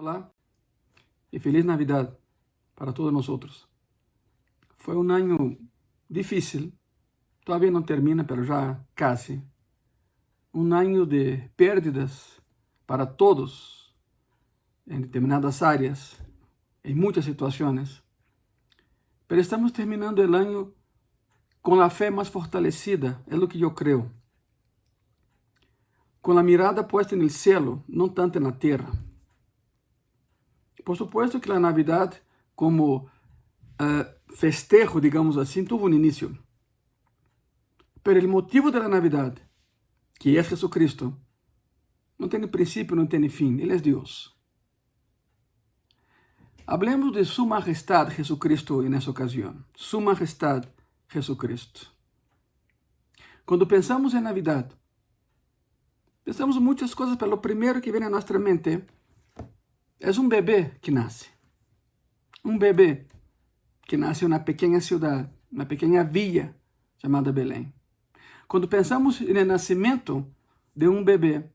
Olá e feliz Navidad para todos nosotros. Fue un año difícil, todavía no termina, pero ya casi. Un año de pérdidas para todos en determinadas áreas, en muchas situaciones. Pero estamos terminando el año con la fe más fortalecida, es lo que yo creo. Con la mirada puesta en el cielo, no tanto en la tierra. Por supuesto que la Navidad, como festejo, digamos así, tuvo un inicio. Pero el motivo de la Navidad, que es Jesucristo, no tiene principio, no tiene fin. Él es Dios. Hablemos de su majestad Jesucristo en esta ocasión. Su majestad Jesucristo. Cuando pensamos en Navidad, pensamos en muchas cosas, pero lo primero que viene a nuestra mente es un bebé que nace. Un bebé que nace en una pequeña ciudad, una pequeña villa llamada Belén. Cuando pensamos en el nacimiento de un bebé,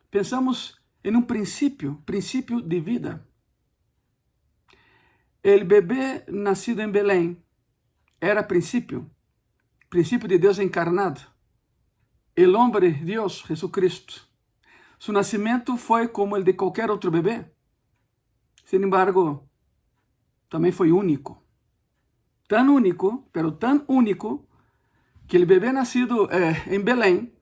pensamos en un principio de vida. El bebé nacido en Belén era principio de Dios encarnado. El hombre Dios, Jesucristo. Su nacimiento fue como el de cualquier otro bebé. Sin embargo, también fue único. Tan único, pero tan único, que el bebé nacido en Belén,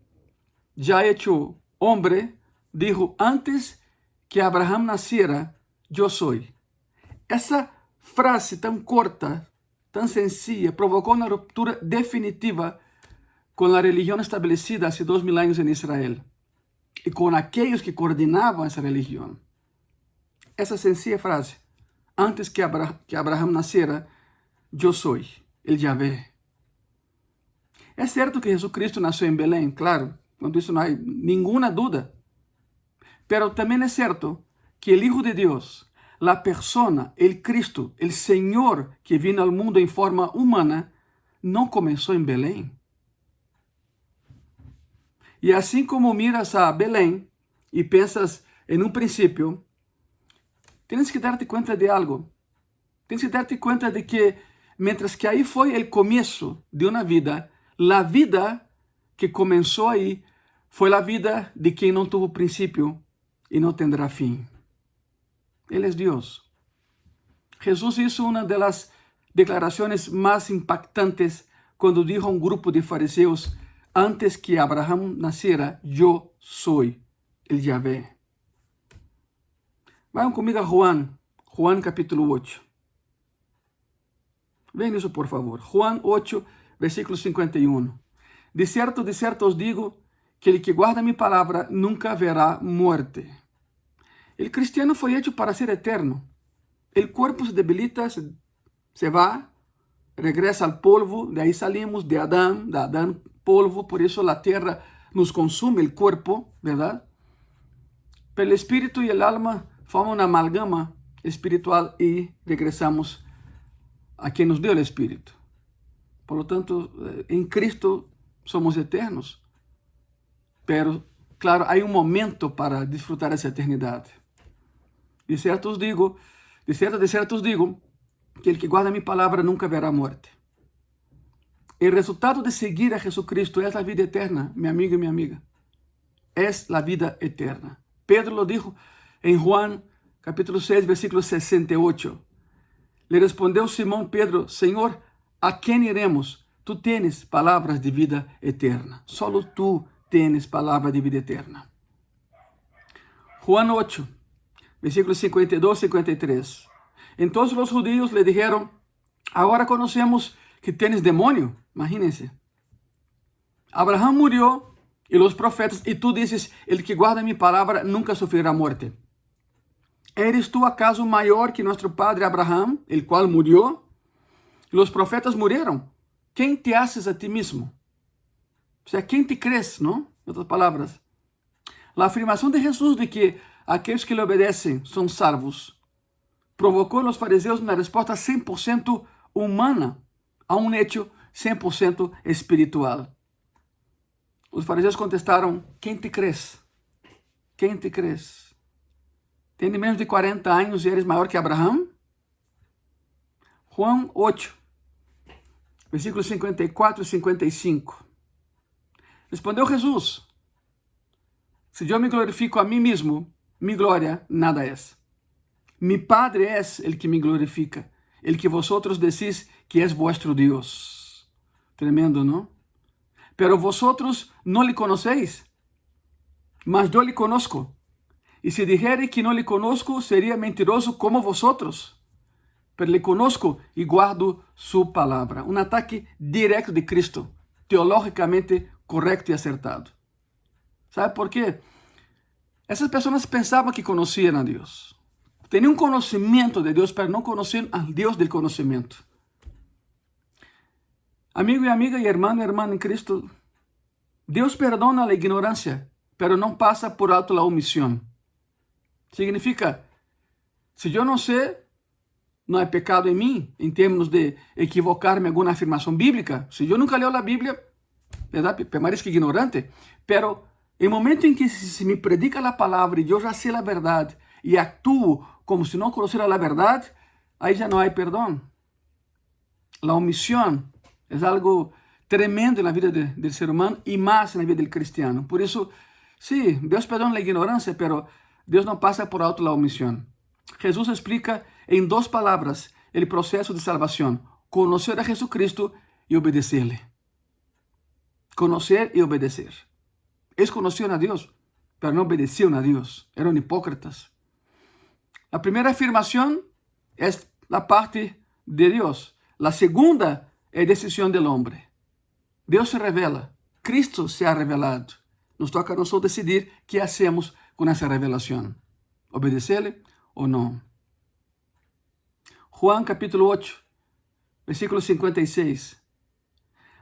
ya hecho hombre, dijo, antes que Abraham naciera, yo soy. Esa frase tan corta, tan sencilla, provocó una ruptura definitiva con la religión establecida hace 2000 años en Israel y con aquellos que coordinaban esa religión. Esa sencilla frase, antes que Abraham naciera, yo soy, el Yahvé. Es cierto que Jesucristo nació en Belén, claro, cuando eso no hay ninguna duda. Pero también es cierto que el Hijo de Dios, la persona, el Cristo, el Señor que vino al mundo en forma humana, no comenzó en Belén. Y así como miras a Belén y piensas en un principio, tienes que darte cuenta de algo. Tienes que darte cuenta de que mientras que ahí fue el comienzo de una vida, la vida que comenzó ahí fue la vida de quien no tuvo principio y no tendrá fin. Él es Dios. Jesús hizo una de las declaraciones más impactantes cuando dijo a un grupo de fariseos, antes que Abraham naciera, yo soy el Yahvé. Vayan conmigo a Juan capítulo 8. Ven eso por favor. Juan 8, versículo 51. De cierto os digo, que el que guarda mi palabra nunca verá muerte. El cristiano fue hecho para ser eterno. El cuerpo se debilita, se va, regresa al polvo, de ahí salimos de Adán polvo, por eso la tierra nos consume el cuerpo, ¿verdad? Pero el espíritu y el alma forman una amalgama espiritual y regresamos a quien nos dio el espíritu. Por lo tanto, en Cristo somos eternos. Pero, claro, hay un momento para disfrutar esa eternidad. De cierto os digo, que el que guarda mi palabra nunca verá muerte. El resultado de seguir a Jesucristo es la vida eterna, mi amigo y mi amiga. Es la vida eterna. Pedro lo dijo en Juan capítulo 6, versículo 68. Le respondió Simón Pedro, Señor, ¿a quién iremos? Tú tienes palabras de vida eterna. Solo tú tienes palabra de vida eterna. Juan 8, versículos 52 y 53. Entonces los judíos le dijeron, ahora conocemos que tienes demonio. Imagínense. Abraham murió y los profetas, y tú dices, el que guarda mi palabra nunca sufrirá muerte. ¿Eres tú acaso mayor que nuestro padre Abraham, el cual murió? Los profetas murieron. ¿Quién te haces a ti mismo? O sea, ¿quién te crees, no? En otras palabras. La afirmación de Jesús de que aquellos que le obedecen son salvos provocó en los fariseos una respuesta 100% humana a un hecho 100% espiritual. Los fariseos contestaron, ¿quién te crees? ¿Quién te crees? Tienes menos de 40 años y eres mayor que Abraham. Juan 8, versículos 54 y 55. Respondeu Jesús: si yo me glorifico a mí mismo, mi gloria nada es. Mi Padre es el que me glorifica, el que vosotros decís que es vuestro Dios. Tremendo, ¿no? Pero vosotros no le conocéis, mas yo le conozco. Y si dijere que no le conozco, sería mentiroso como vosotros. Pero le conozco y guardo su palabra. Un ataque directo de Cristo, teológicamente correcto y acertado. ¿Sabe por qué? Essas pessoas pensavam que conheciam a Deus. Tinham conhecimento de Deus, mas não conheciam al Deus do conhecimento. Amigo e amiga, e irmão em Cristo, Deus perdona a ignorância, mas não passa por alto a omissão. Significa, se eu não sei, não é pecado em mim, em termos de equivocar-me em alguma afirmação bíblica. Se eu nunca leio a Bíblia, verdade, permaneço ignorante, pero em momento em que se me predica a palavra e eu já sei a verdade e actuo como se não conhecesse a verdade, aí já não há perdão. A omissão é algo tremendo na vida do ser humano e mais na vida do cristiano. Por isso, sim, Deus perdona a ignorância, pero Deus não passa por alto a omissão. Jesus explica em 2 palavras o processo de salvação: conhecer a Jesucristo e obedecer-lhe. Conhecer e obedecer. Eles conheciam a Deus, mas não obedeciam a Deus. Eram hipócritas. A primeira afirmação é a parte de Deus. A segunda é a decisão do homem. Deus se revela. Cristo se ha revelado. Nos toca a nós decidir o que hacemos com essa revelação. Obedecer-lhe ou não. Juan capítulo 8, versículo 56.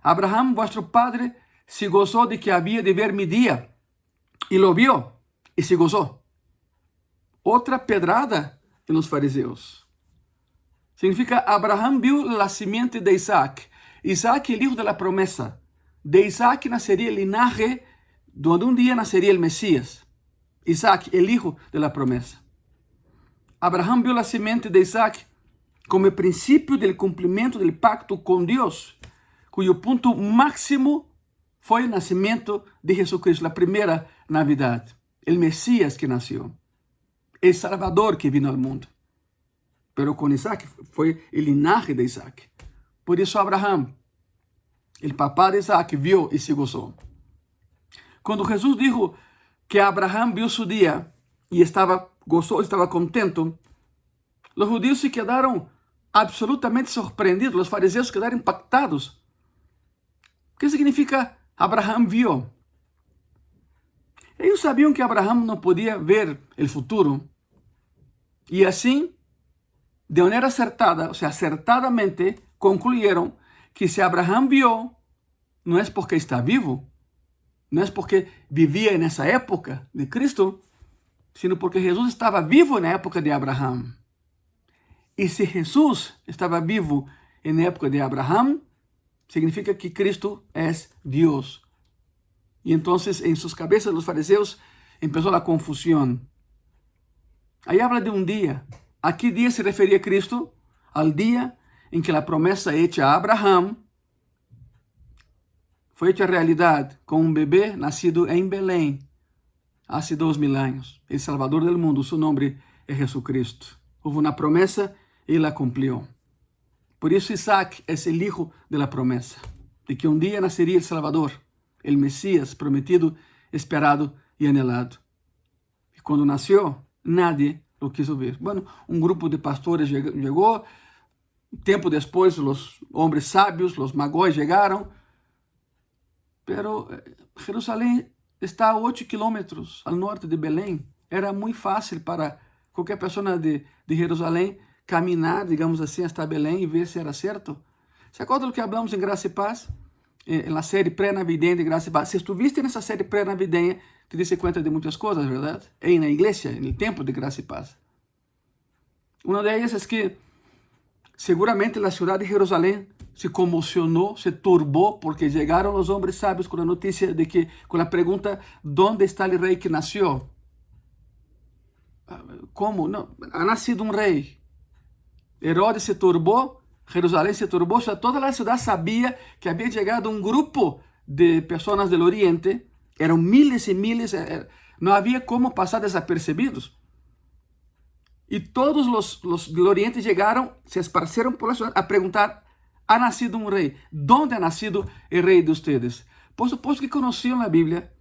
Abraham, vuestro padre, se gozou de que havia de ver mi dia, e lo viu, e se gozou. Outra pedrada nos fariseus. Significa, Abraham viu a semente de Isaac. Isaac, o hijo de la promesa. De Isaac nasceria o linaje, donde um dia nasceria o Messias. Isaac, o hijo de la promesa. Abraham viu a semente de Isaac como o princípio do cumprimento do pacto com Deus, cujo ponto máximo foi o nascimento de Jesucristo, a primeira Navidade, o Messias que nasceu, o Salvador que vino ao mundo. Pero com Isaac foi o linaje de Isaac. Por isso Abraham, o papá de Isaac, viu e se gozou. Quando Jesus disse que Abraham viu seu dia e estava gozoso, estava contento, os judeus se quedaram absolutamente surpreendidos, os fariseus quedaram impactados. O que significa Abraham viu? Eles sabiam que Abraham não podia ver o futuro. E assim, de maneira acertada, ou seja, acertadamente, concluíram que se Abraham viu, não é porque está vivo, não é porque vivia nessa época de Cristo, sino porque Jesus estava vivo na época de Abraham. E se Jesus estava vivo na época de Abraham, significa que Cristo é Deus. E então, em suas cabeças, os fariseus, começou a confusão. Aí habla de um dia. A que dia se referia a Cristo? Al dia em que a promessa hecha a Abraham foi hecha realidade com um bebê nascido em Belém há 2000 anos. O Salvador do mundo, seu nome é Jesucristo. Houve uma promessa e ele a cumpriu. Por isso Isaac é o hijo de la promessa, de que um dia nasceria o Salvador, o Messias prometido, esperado e anelado. E quando nasceu, nadie lo quiso ver. Bueno, um grupo de pastores chegou, tempo depois os homens sábios, os magóis chegaram, pero Jerusalém está a 8 quilômetros ao norte de Belém. Era muito fácil para qualquer pessoa de Jerusalém caminhar, digamos assim, hasta Belém e ver se era certo. ¿Se acorda do que hablamos em Graça e Paz? Na série pré-navideña de Graça e Paz. Se estuviste nessa série pré-navideña, te diste conta de muitas coisas, verdade? E na igreja, no tempo de Graça e Paz. Uma delas é que seguramente a cidade de Jerusalém se comocionou, se turbou, porque chegaram os homens sábios com a notícia de que, com a pergunta, ¿dónde está o rei que nasceu? ¿Cómo? No, ha nacido un rey. Herodes se turbó, Jerusalén se turbó, o sea, toda la ciudad sabía que había llegado un grupo de personas del Oriente, eran miles y miles, no había cómo pasar desapercibidos. Y todos los del Oriente llegaron, se esparcieron por la ciudad a preguntar, ¿ha nacido un rey? ¿Dónde ha nacido el rey de ustedes? Por supuesto que conocían la Biblia,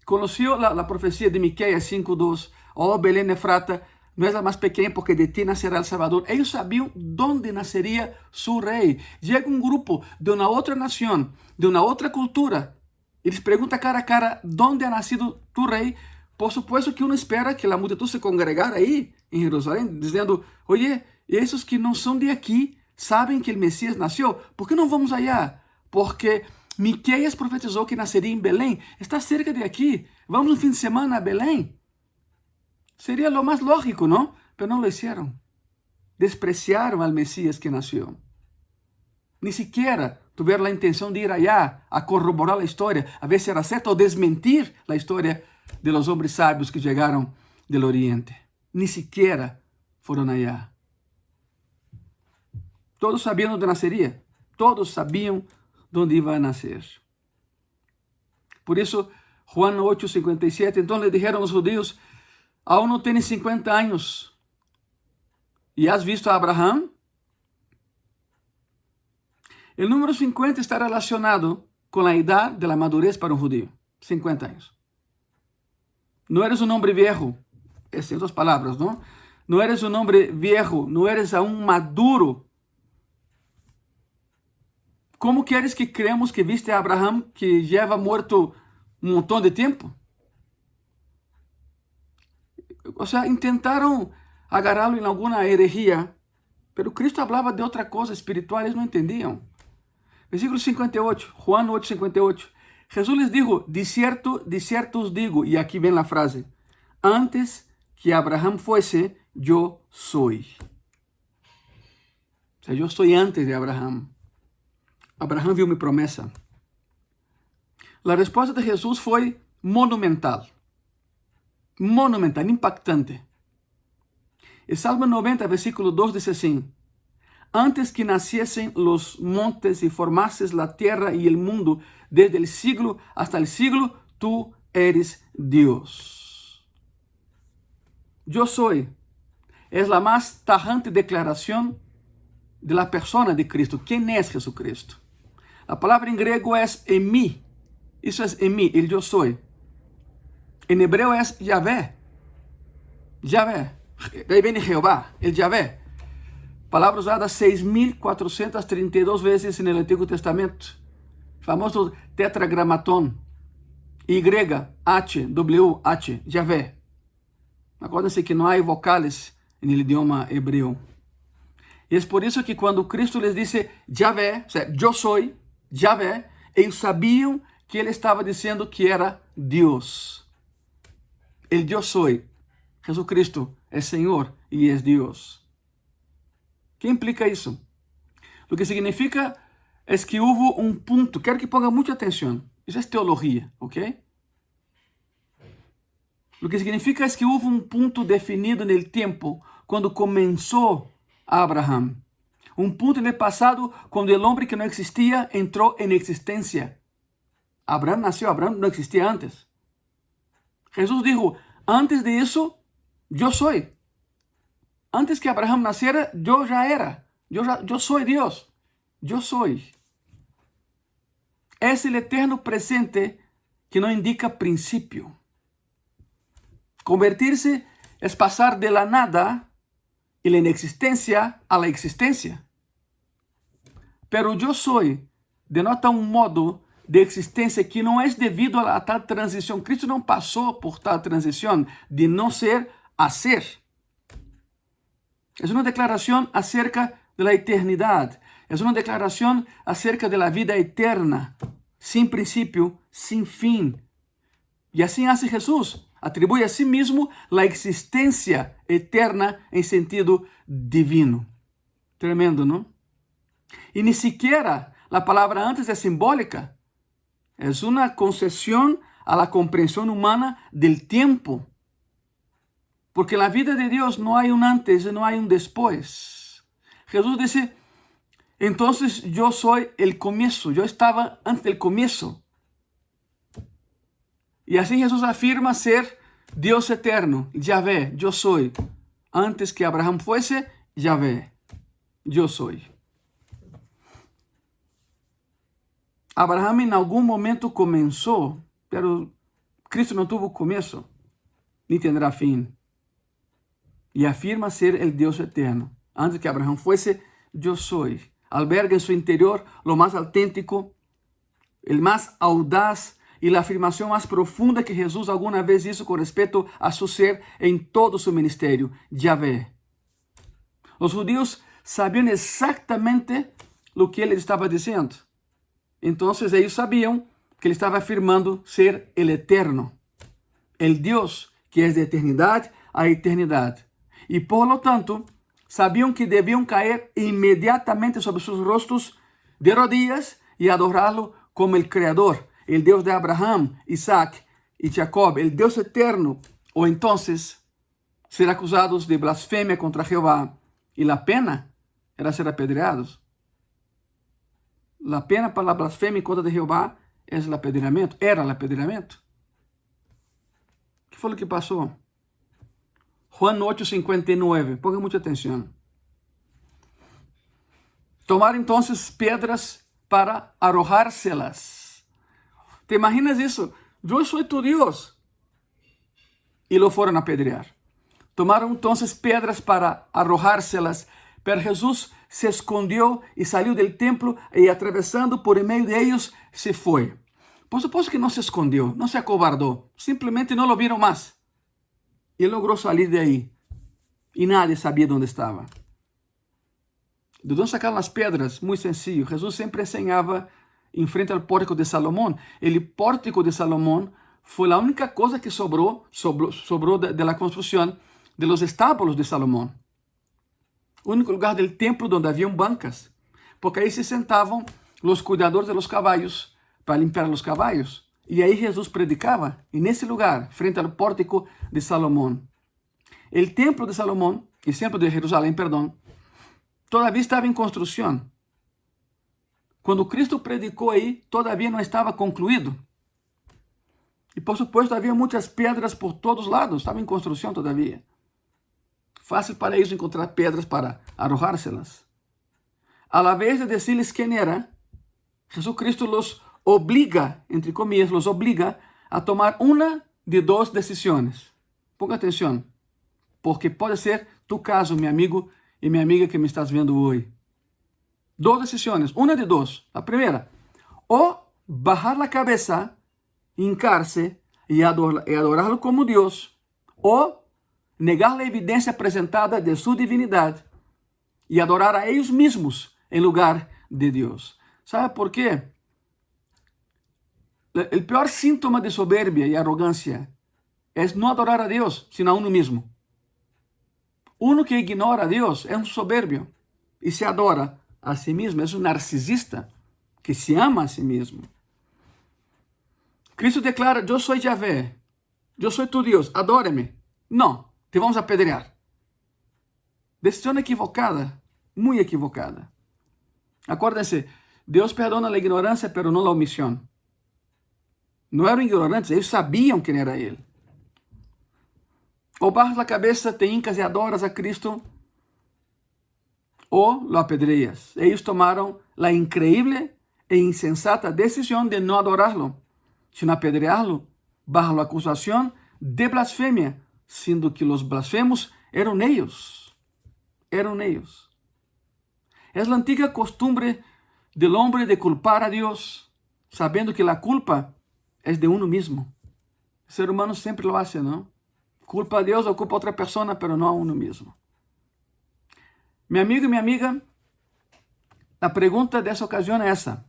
conoció la profecía de Miqueias 5:2, oh Belén Efrata, no es la más pequeña porque de ti nacerá el Salvador. Ellos sabían dónde nacería su rey. Llega un grupo de una otra nación, de una otra cultura, y les pregunta cara a cara, ¿dónde ha nacido tu rey? Por supuesto que uno espera que la multitud se congregara ahí en Jerusalén, diciendo, oye, esos que no son de aquí saben que el Mesías nació. ¿Por qué no vamos allá? Porque Miqueias profetizó que nacería en Belén. Está cerca de aquí. Vamos un fin de semana a Belén. Sería lo más lógico, ¿no? Pero no lo hicieron. Despreciaron al Mesías que nació. Ni siquiera tuvieron la intención de ir allá a corroborar la historia, a ver si era cierto o desmentir la historia de los hombres sabios que llegaron del Oriente. Ni siquiera fueron allá. Todos sabían dónde nacería. Todos sabían dónde iba a nacer. Por eso, Juan 8:57, entonces le dijeron los judíos, aún no tienes 50 años y has visto a Abraham. El número 50 está relacionado con la edad de la madurez para un judío. 50 años. No eres un hombre viejo, es en otras palabras, ¿no? No eres un hombre viejo, no eres aún maduro. ¿Cómo quieres que creamos que viste a Abraham que lleva muerto un montón de tiempo? O sea, intentaron agarrarlo en alguna herejía, pero Cristo hablaba de otra cosa espiritual, ellos no entendían. Versículo 58, Juan 8:58. Jesús les dijo, de cierto os digo, y aquí ven la frase, antes que Abraham fuese, yo soy. O sea, yo soy antes de Abraham. Abraham vio mi promesa. La respuesta de Jesús fue monumental. Monumental, impactante. El Salmo 90, versículo 2 dice así, antes que naciesen los montes y formases la tierra y el mundo, desde el siglo hasta el siglo, tú eres Dios. Yo soy. Es la más tajante declaración de la persona de Cristo. ¿Quién es Jesucristo? La palabra en griego es en mí. Eso es en mí, el yo soy. En hebreo es Yahvé. Yahvé. De ahí viene Jehová, el Yahvé. Palabra usada 6.432 veces en el Antiguo Testamento. Famoso tetragramatón. YHWH, Yahvé. Acuérdense que no hay vocales en el idioma hebreo. Y es por eso que cuando Cristo les dice Yahvé, o sea, yo soy, Yahvé, ellos sabían que él estaba diciendo que era Dios. El yo soy, Jesucristo, es Señor y es Dios. ¿Qué implica eso? Lo que significa es que hubo un punto, quero que ponga mucha atención, eso es teología, ¿ok? Lo que significa es que hubo un punto definido en el tiempo cuando comenzó Abraham. Un punto en el pasado cuando el hombre que no existía entró en existencia. Abraham nació, Abraham no existía antes. Jesús dijo, antes de eso, yo soy. Antes que Abraham naciera, yo ya era. Yo soy Dios. Yo soy. Es el eterno presente que no indica principio. Convertirse es pasar de la nada y la inexistencia a la existencia. Pero yo soy denota un modo de existência que não é devido a tal transição. Cristo não passou por tal transição de não ser a ser. É uma declaração acerca da eternidade. É uma declaração acerca da vida eterna, sem princípio, sem fim. E assim hace Jesus. Atribui a si mesmo a existência eterna em sentido divino. Tremendo, não? E nem sequer a palavra antes é simbólica. É uma concessão a la comprensión humana del tiempo. Porque en la vida de Dios no hay un antes y no hay un después. Jesús dice, entonces yo soy el comienzo, yo estaba antes del comienzo. Y así Jesús afirma ser Dios eterno, Yahvé, yo soy. Antes que Abraham fuese, Yahvé, yo soy. Abraham en algún momento comenzó, pero Cristo no tuvo comienzo, ni tendrá fin. Y afirma ser el Dios eterno. Antes que Abraham fuese, yo soy. Alberga en su interior lo más auténtico, el más audaz y la afirmación más profunda que Jesús alguna vez hizo con respecto a su ser en todo su ministerio, Yahvé. Los judíos sabían exactamente lo que él estaba diciendo. Entonces ellos sabían que él estaba afirmando ser el eterno, el Dios que es de eternidad a eternidad. Y por lo tanto, sabían que debían caer inmediatamente sobre sus rostros de rodillas y adorarlo como el Creador, el Dios de Abraham, Isaac y Jacob, el Dios eterno. O entonces ser acusados de blasfemia contra Jehová. Y la pena era ser apedreados. La pena para la blasfemia en contra de Jehová es el apedreamiento. Era el apedreamiento. ¿Qué fue lo que pasó? Juan 8:59. Pongan mucha atención. Tomaron entonces piedras para arrojárselas. ¿Te imaginas eso? Yo soy tu Dios. Y lo fueron a apedrear. Tomaron entonces piedras para arrojárselas, pero Jesús se escondió y salió del templo y atravesando por en medio de ellos se fue. Por supuesto que no se escondió, no se acobardó, simplemente no lo vieron más. Y él logró salir de ahí y nadie sabía dónde estaba. ¿De dónde sacaron las piedras? Muy sencillo. Jesús siempre enseñaba en frente al pórtico de Salomón. El pórtico de Salomón fue la única cosa que sobró de la construcción de los estábulos de Salomón. Único lugar del templo donde habían bancas, porque ahí se sentaban los cuidadores de los caballos para limpiar los caballos. Y ahí Jesús predicaba, en ese lugar, frente al pórtico de Salomón. El templo de Salomón, el templo de Jerusalén, perdón, todavía estaba en construcción. Cuando Cristo predicó ahí, todavía no estaba concluido. Y por supuesto había muchas piedras por todos lados, estaba en construcción todavía. Fácil para ellos encontrar piedras para arrojárselas. A la vez de decirles quién era, Jesucristo los obliga, entre comillas, los obliga a tomar una de dos decisiones. Ponga atención, porque puede ser tu caso, mi amigo y mi amiga que me estás viendo hoy. Dos decisiones, una de dos. La primera, o bajar la cabeza, hincarse y adorarlo como Dios, o negar la evidencia presentada de su divinidad y adorar a ellos mismos en lugar de Dios. ¿Sabe por qué? El peor síntoma de soberbia y arrogancia es no adorar a Dios, sino a uno mismo. Uno que ignora a Dios es un soberbio y se adora a sí mismo, es un narcisista que se ama a sí mismo. Cristo declara, yo soy Yahvé, yo soy tu Dios, adórame. No, te vamos a apedrear. Decisión equivocada, muy equivocada. Acuérdense, Dios perdona la ignorancia, pero no la omisión. No eran ignorantes, ellos sabían quién era Él. O bajas la cabeza, te hincas y adoras a Cristo, o lo apedreas. Ellos tomaron la increíble e insensata decisión de no adorarlo, sino apedrearlo bajo la acusación de blasfemia, siendo que los blasfemos eran ellos. Eran ellos. Es la antigua costumbre del hombre de culpar a Dios, sabiendo que la culpa es de uno mismo. El ser humano siempre lo hace, ¿no? Culpa a Dios o culpa a otra persona, pero no a uno mismo. Mi amigo y mi amiga, la pregunta de esa ocasión es esa.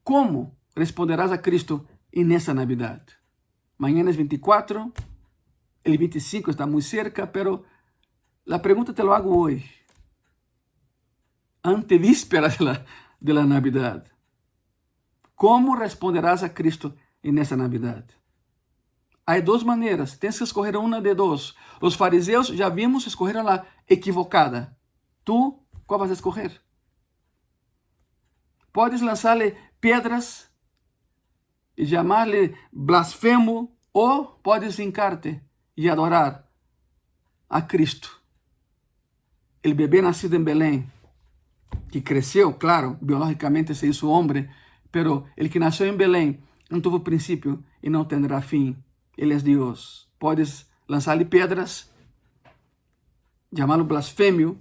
¿Cómo responderás a Cristo en esa Navidad? Mañana es 24, el 25 está muy cerca, pero la pregunta te lo hago hoy. Antevíspera de la Navidad. ¿Cómo responderás a Cristo en esa Navidad? Há duas maneiras, tens que escolher uma de duas. Os fariseus, já vimos, escolheram a equivocada. Tu, qual vas a escolher? Podes lançar-lhe pedras e chamar-lhe blasfemo, ou podes hincarte e adorar a Cristo, o bebê nascido em Belém, que cresceu, claro, biologicamente se hizo homem, pero el que nasceu em Belém não teve princípio e não terá fim. Ele é Deus. Podes lançar-lhe pedras, chamá-lo blasfêmio,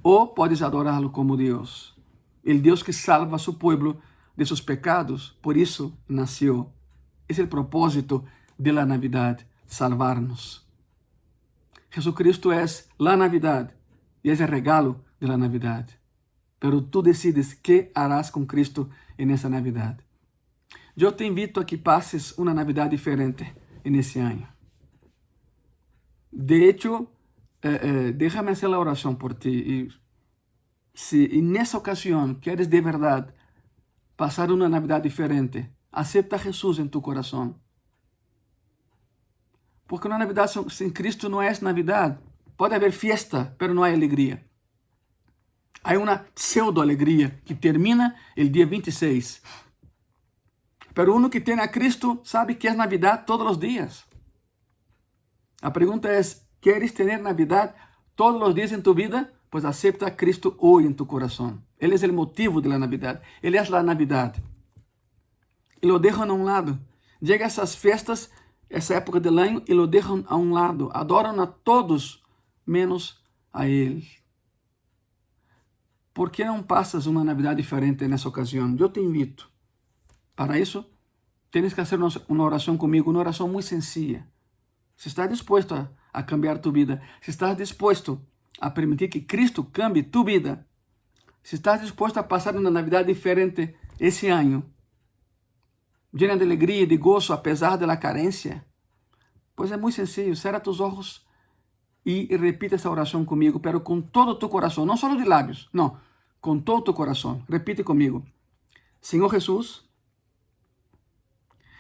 ou podes adorá-lo como Deus. O Deus que salva a seu povo de seus pecados, por isso nasceu. Esse é o propósito de la Navidad, salvar-nos. Jesucristo é la Navidad e é o regalo de la Navidad. Pero tú decides que harás com Cristo nessa Navidad. Eu te invito a que passes uma Navidad diferente nesse ano. De hecho, déjame hacer la oração por ti. E se nessa ocasião queres de verdade passar uma Navidad diferente, acepta a Jesus em tu coração. Porque uma Navidad sem Cristo não é Navidad. Pode haver fiesta, pero não há alegria. Há uma pseudo-alegria que termina o dia 26. Pero uno que tem a Cristo sabe que é Navidad todos os dias. A pergunta é, ¿queres ter Navidad todos os dias em tu vida? Pues acepta a Cristo hoje em tu coração. Ele é o motivo da Navidad. Ele é a Navidad. E lo deixam a um lado. Chega essas festas, essa época do ano, e lo deixam a um lado. Adoram a todos, menos a Ele. ¿Por que não passas uma Navidad diferente nessa ocasião? Eu te invito. Para isso, tens que fazer uma oração comigo, uma oração muito sencilla. Se estás disposto a cambiar tu vida, se estás disposto a permitir que Cristo cambie tu vida, se estás disposto a passar uma Navidad diferente esse ano, llena de alegria e de gozo, apesar da carência, pois é muito sencillo. Cierra tus ojos e repita essa oração comigo, pero com todo tu coração, não só de lábios, não, com todo tu coração. Repite comigo. Senhor Jesus,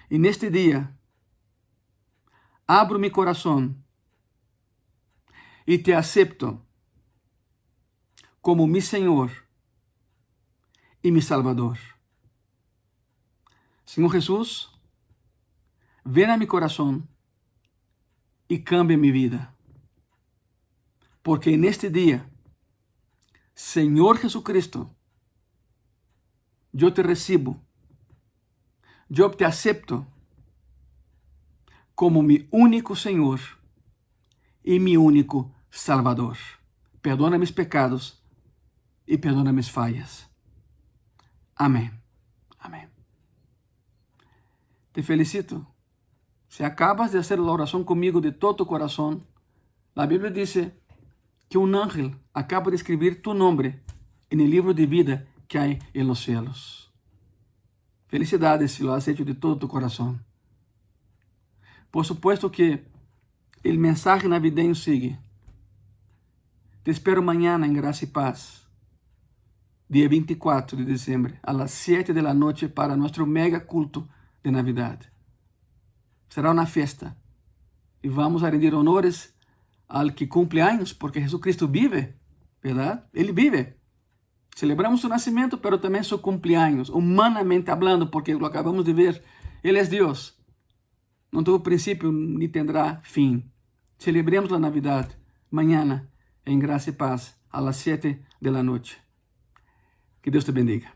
e neste dia, abro meu coração e te acepto como mi Senhor e mi Salvador. Senhor Jesus, ven a mi coração e cambia mi vida. Porque neste dia, Senhor Jesucristo, eu te recibo, eu te acepto como mi único Senhor e mi único Salvador. Perdona mis pecados e perdona mis falhas. Amém. Amém. Te felicito. Se acabas de fazer a oração comigo de todo tu coração, a Bíblia diz que um ángel acaba de escrever tu nome no livro de vida que há em los cielos. Felicidades se lo has hecho de todo tu coração. Por supuesto que o mensaje navideño sigue. Te espero mañana em Graça e Paz, dia 24 de dezembro, a las 7 de la noche para nuestro mega culto de Navidad. Será uma festa e vamos a rendir honores al que cumple años, porque Jesucristo vive, ¿verdad? Ele vive. Celebramos su nascimento, pero também su cumpleaños, humanamente hablando, porque lo acabamos de ver. Ele é Deus. Não tuvo princípio ni tendrá fim. Celebremos a Navidad mañana em Graça e Paz, a las 7 de la noche. Que Deus te bendiga.